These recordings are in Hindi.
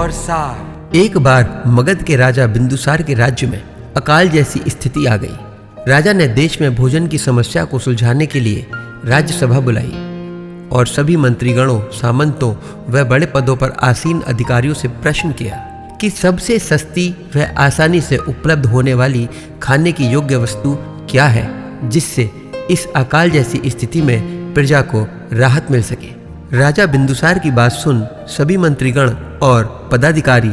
और सार। एक बार मगध के राजा बिंदुसार के राज्य में अकाल जैसी स्थिति आ गई। राजा ने देश में भोजन की समस्या को सुलझाने के लिए राज्यसभा बुलाई और सभी मंत्रीगणों, सामंतों व बड़े पदों पर आसीन अधिकारियों से प्रश्न किया कि सबसे सस्ती व आसानी से उपलब्ध होने वाली खाने की योग्य वस्तु क्या है, जिससे इस अकाल जैसी स्थिति में प्रजा को राहत मिल सके। राजा बिंदुसार की बात सुन सभी मंत्रीगण और पदाधिकारी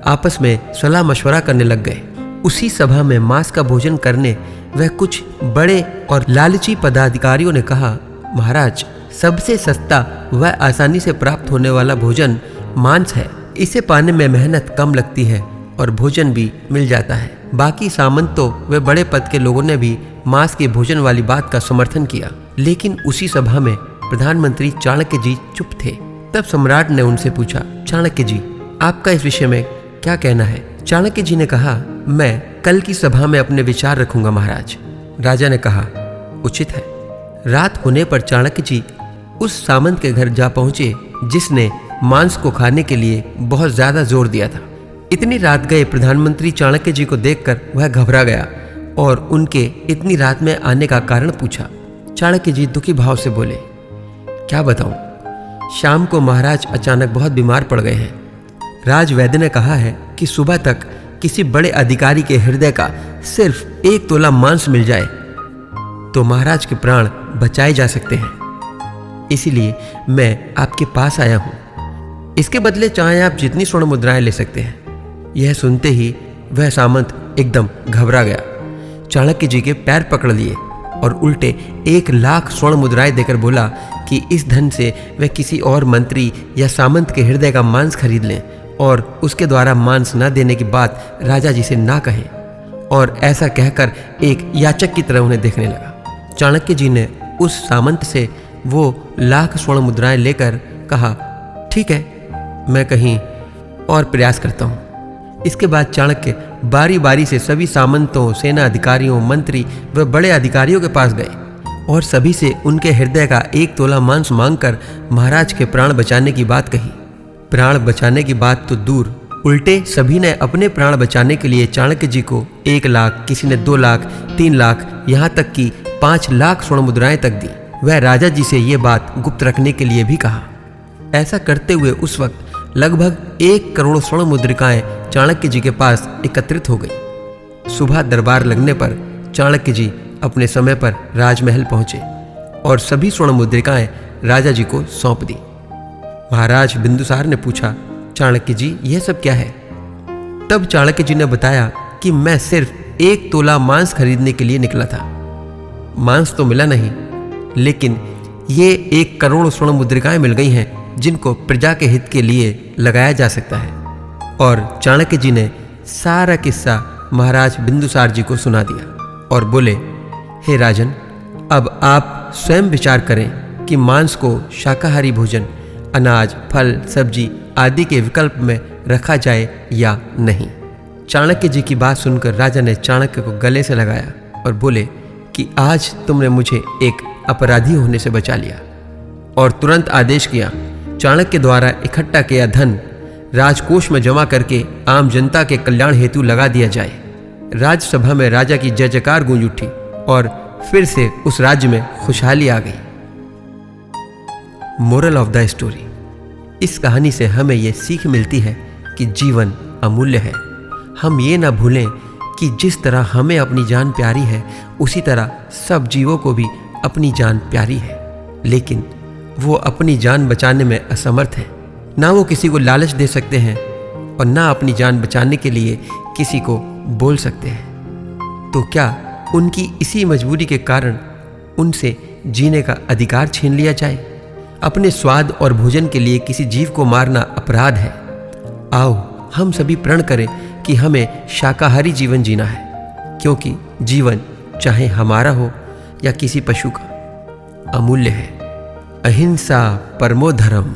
आपस में सलाह मशवरा करने लग गए। उसी सभा में मांस का भोजन करने वह कुछ बड़े और लालची पदाधिकारियों ने कहा, महाराज, सबसे सस्ता व आसानी से प्राप्त होने वाला भोजन मांस है। इसे पाने में मेहनत कम लगती है और भोजन भी मिल जाता है। बाकी सामंतों व बड़े पद के लोगों ने भी मांस के भोजन वाली बात का समर्थन किया, लेकिन उसी सभा में प्रधानमंत्री चाणक्य जी चुप थे। तब सम्राट ने उनसे पूछा, चाणक्य जी, आपका इस विषय में क्या कहना है? चाणक्य जी ने कहा, मैं कल की सभा में अपने विचार रखूंगा महाराज। राजा ने कहा, उचित है। रात होने पर चाणक्य जी उस सामंत के घर जा पहुंचे जिसने मांस को खाने के लिए बहुत ज्यादा जोर दिया था। इतनी रात गए प्रधानमंत्री चाणक्य जी को देखकर वह घबरा गया और उनके इतनी रात में आने का कारण पूछा। चाणक्य जी दुखी भाव से बोले, क्या बताऊं, शाम को महाराज अचानक बहुत बीमार पड़ गए हैं। राजवैद्य ने कहा है कि सुबह तक किसी बड़े अधिकारी के हृदय का सिर्फ 1 तोला मांस मिल जाए तो महाराज के प्राण बचाए जा सकते हैं। इसीलिए मैं आपके पास आया हूं। इसके बदले चाहे आप जितनी स्वर्ण मुद्राएं ले सकते हैं। यह सुनते ही वह सामंत एकदम घबरा गया, चाणक्य जी के पैर पकड़ लिए और उल्टे 1 लाख स्वर्ण मुद्राएं देकर बोला कि इस धन से वह किसी और मंत्री या सामंत के हृदय का मांस खरीद लें और उसके द्वारा मांस न देने की बात राजा जी से ना कहें। और ऐसा कहकर एक याचक की तरह उन्हें देखने लगा। चाणक्य जी ने उस सामंत से वो लाख स्वर्ण मुद्राएं लेकर कहा, ठीक है, मैं कहीं और प्रयास करता हूँ। इसके बाद चाणक्य बारी बारी से सभी सामंतों, सेना अधिकारियों, मंत्री व बड़े अधिकारियों के पास गए और सभी से उनके हृदय का 1 तोला मांस मांगकर महाराज के प्राण बचाने की बात कही। प्राण बचाने की बात तो दूर, उल्टे सभी ने अपने प्राण बचाने के लिए चाणक्य जी को 1 लाख, किसी ने 2 लाख, 3 लाख, यहाँ तक कि 5 लाख स्वर्ण मुद्राएं तक दी। वह राजा जी से ये बात गुप्त रखने के लिए भी कहा। ऐसा करते हुए उस वक्त लगभग 1 करोड़ स्वर्ण मुद्रिकाएं चाणक्य जी के पास एकत्रित हो गई। सुबह दरबार लगने पर चाणक्य जी अपने समय पर राजमहल पहुंचे और सभी स्वर्ण मुद्रिकाएं राजा जी को सौंप दी। महाराज बिंदुसार ने पूछा, चाणक्य जी, यह सब क्या है? तब चाणक्य जी ने बताया कि मैं सिर्फ 1 तोला मांस खरीदने के लिए निकला था। मांस तो मिला नहीं, लेकिन ये 1 करोड़ स्वर्ण मुद्रिकाएं मिल गई हैं जिनको प्रजा के हित के लिए लगाया जा सकता है। और चाणक्य जी ने सारा किस्सा महाराज बिंदुसार जी को सुना दिया और बोले, हे राजन, अब आप स्वयं विचार करें कि मांस को शाकाहारी भोजन, अनाज, फल, सब्जी आदि के विकल्प में रखा जाए या नहीं। चाणक्य जी की बात सुनकर राजा ने चाणक्य को गले से लगाया और बोले कि आज तुमने मुझे एक अपराधी होने से बचा लिया। और तुरंत आदेश किया, चाणक्य द्वारा इकट्ठा किया धन राजकोष में जमा करके आम जनता के कल्याण हेतु लगा दिया जाए। राज्यसभा में राजा की जय जयकार गूंज उठी और फिर से उस राज्य में खुशहाली आ गई। मोरल ऑफ द स्टोरी, इस कहानी से हमें यह सीख मिलती है कि जीवन अमूल्य है। हम ये ना भूलें कि जिस तरह हमें अपनी जान प्यारी है, उसी तरह सब जीवों को भी अपनी जान प्यारी है, लेकिन वो अपनी जान बचाने में असमर्थ है। ना वो किसी को लालच दे सकते हैं और ना अपनी जान बचाने के लिए किसी को बोल सकते हैं। तो क्या उनकी इसी मजबूरी के कारण उनसे जीने का अधिकार छीन लिया जाए? अपने स्वाद और भोजन के लिए किसी जीव को मारना अपराध है। आओ हम सभी प्रण करें कि हमें शाकाहारी जीवन जीना है, क्योंकि जीवन चाहे हमारा हो या किसी पशु का, अमूल्य है। अहिंसा परमो धर्म।